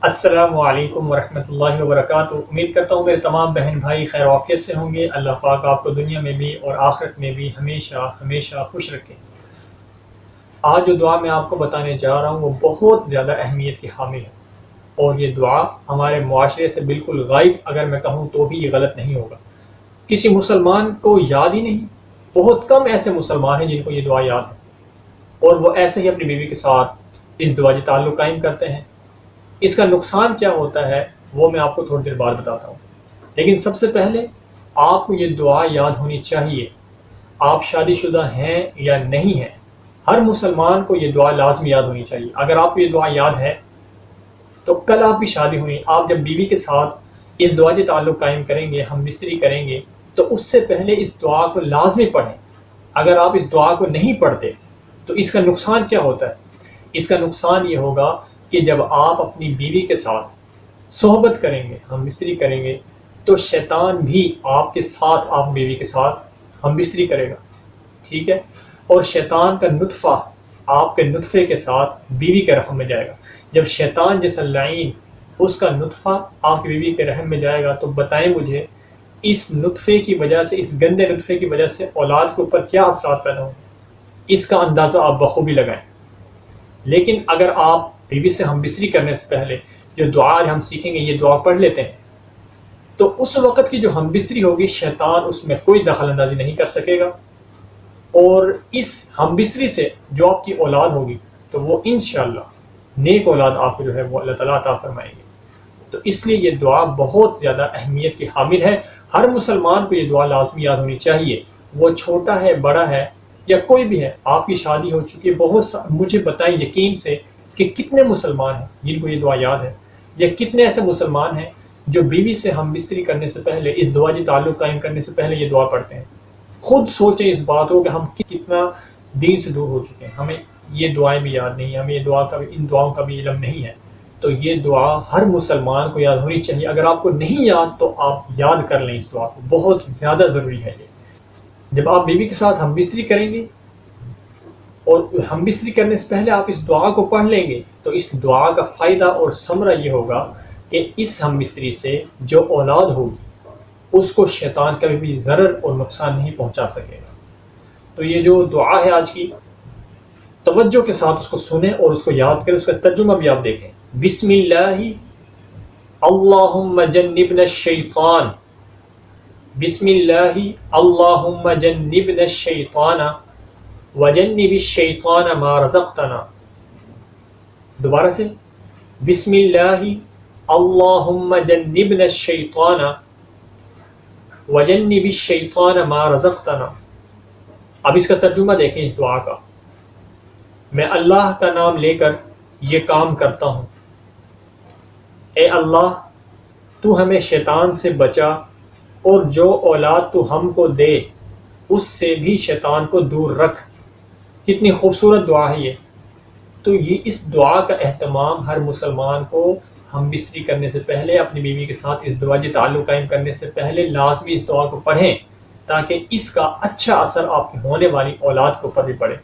السلام علیکم ورحمۃ اللہ وبرکاتہ۔ امید کرتا ہوں میرے تمام بہن بھائی خیر و عافیت سے ہوں گے۔ اللہ پاک آپ کو دنیا میں بھی اور آخرت میں بھی ہمیشہ ہمیشہ خوش رکھے۔ آج جو دعا میں آپ کو بتانے جا رہا ہوں وہ بہت زیادہ اہمیت کی حامل ہے، اور یہ دعا ہمارے معاشرے سے بالکل غائب اگر میں کہوں تو بھی یہ غلط نہیں ہوگا۔ کسی مسلمان کو یاد ہی نہیں، بہت کم ایسے مسلمان ہیں جن کو یہ دعا یاد ہے، اور وہ ایسے ہی اپنی بیوی کے ساتھ اس دعا سے تعلق قائم کرتے ہیں۔ اس کا نقصان کیا ہوتا ہے وہ میں آپ کو تھوڑی دیر بعد بتاتا ہوں، لیکن سب سے پہلے آپ کو یہ دعا یاد ہونی چاہیے۔ آپ شادی شدہ ہیں یا نہیں ہیں، ہر مسلمان کو یہ دعا لازمی یاد ہونی چاہیے۔ اگر آپ کو یہ دعا یاد ہے تو کل آپ کی شادی ہوئی، آپ جب بیوی کے ساتھ اس دعا سے تعلق قائم کریں گے، ہم بستری کریں گے، تو اس سے پہلے اس دعا کو لازمی پڑھیں۔ اگر آپ اس دعا کو نہیں پڑھتے تو اس کا نقصان کیا ہوتا ہے؟ اس کا نقصان یہ ہوگا کہ جب آپ اپنی بیوی کے ساتھ صحبت کریں گے، ہم بستری کریں گے، تو شیطان بھی آپ کے ساتھ، آپ بیوی کے ساتھ ہم بستری کرے گا، ٹھیک ہے؟ اور شیطان کا نطفہ آپ کے نطفے کے ساتھ بیوی کے رحم میں جائے گا۔ جب شیطان جیسا لعین اس کا نطفہ آپ کی بیوی کے رحم میں جائے گا تو بتائیں مجھے اس نطفے کی وجہ سے، اس گندے نطفے کی وجہ سے اولاد کے اوپر کیا اثرات پیدا ہوں گے؟ اس کا اندازہ آپ بخوبی لگائیں۔ لیکن اگر آپ بیوی سے ہم بستری کرنے سے پہلے جو دعا آج ہم سیکھیں گے یہ دعا پڑھ لیتے ہیں، تو اس وقت کی جو ہم بستری ہوگی شیطان اس میں کوئی دخل اندازی نہیں کر سکے گا، اور اس ہم بستری سے جو آپ کی اولاد ہوگی تو وہ انشاءاللہ نیک اولاد آپ کو جو ہے وہ اللہ تعالیٰ عطا فرمائیں گے۔ تو اس لیے یہ دعا بہت زیادہ اہمیت کی حامل ہے۔ ہر مسلمان کو یہ دعا لازمی یاد ہونی چاہیے، وہ چھوٹا ہے، بڑا ہے یا کوئی بھی ہے۔ آپ کی شادی ہو چکی ہے، مجھے بتائیں یقین سے کہ کتنے مسلمان ہیں جن کو یہ دعا یاد ہے، یا کتنے ایسے مسلمان ہیں جو بیوی سے ہم بستری کرنے سے پہلے، اس دعا سے تعلق قائم کرنے سے پہلے یہ دعا پڑھتے ہیں۔ خود سوچیں اس بات کو کہ ہم کتنا دین سے دور ہو چکے ہیں، ہمیں یہ دعائیں بھی یاد نہیں ہیں، ہمیں یہ دعا کا بھی، ان دعاؤں کا بھی علم نہیں ہے۔ تو یہ دعا ہر مسلمان کو یاد ہونی چاہیے۔ اگر آپ کو نہیں یاد تو آپ یاد کر لیں اس دعا کو، بہت زیادہ ضروری ہے یہ۔ جب آپ بیوی کے ساتھ ہم بستری کریں گے اور ہم بستری کرنے سے پہلے آپ اس دعا کو پڑھ لیں گے تو اس دعا کا فائدہ اور ثمرہ یہ ہوگا کہ اس ہم بستری سے جو اولاد ہوگی اس کو شیطان کبھی بھی ضرر اور نقصان نہیں پہنچا سکے گا۔ تو یہ جو دعا ہے آج کی، توجہ کے ساتھ اس کو سنیں اور اس کو یاد کریں، اس کا ترجمہ بھی آپ دیکھیں۔ بسم اللہ اللہم جنبنا الشیطان، بسم اللہ اللہم جنبنا الشیطان وجنب الشیطان ما رزقتنا۔ دوبارہ سے، بسم اللہ اللہم جنبنا الشیطان وجنب الشیطان ما رزقتنا۔ اب اس کا ترجمہ دیکھیں اس دعا کا۔ میں اللہ کا نام لے کر یہ کام کرتا ہوں، اے اللہ تو ہمیں شیطان سے بچا، اور جو اولاد تو ہم کو دے اس سے بھی شیطان کو دور رکھ۔ کتنی خوبصورت دعا ہے یہ۔ تو یہ اس دعا کا اہتمام ہر مسلمان کو ہم بستری کرنے سے پہلے، اپنی بیوی کے ساتھ اس دعا سے تعلق قائم کرنے سے پہلے لازمی اس دعا کو پڑھیں، تاکہ اس کا اچھا اثر آپ کی ہونے والی اولاد کے اوپر بھی پڑے۔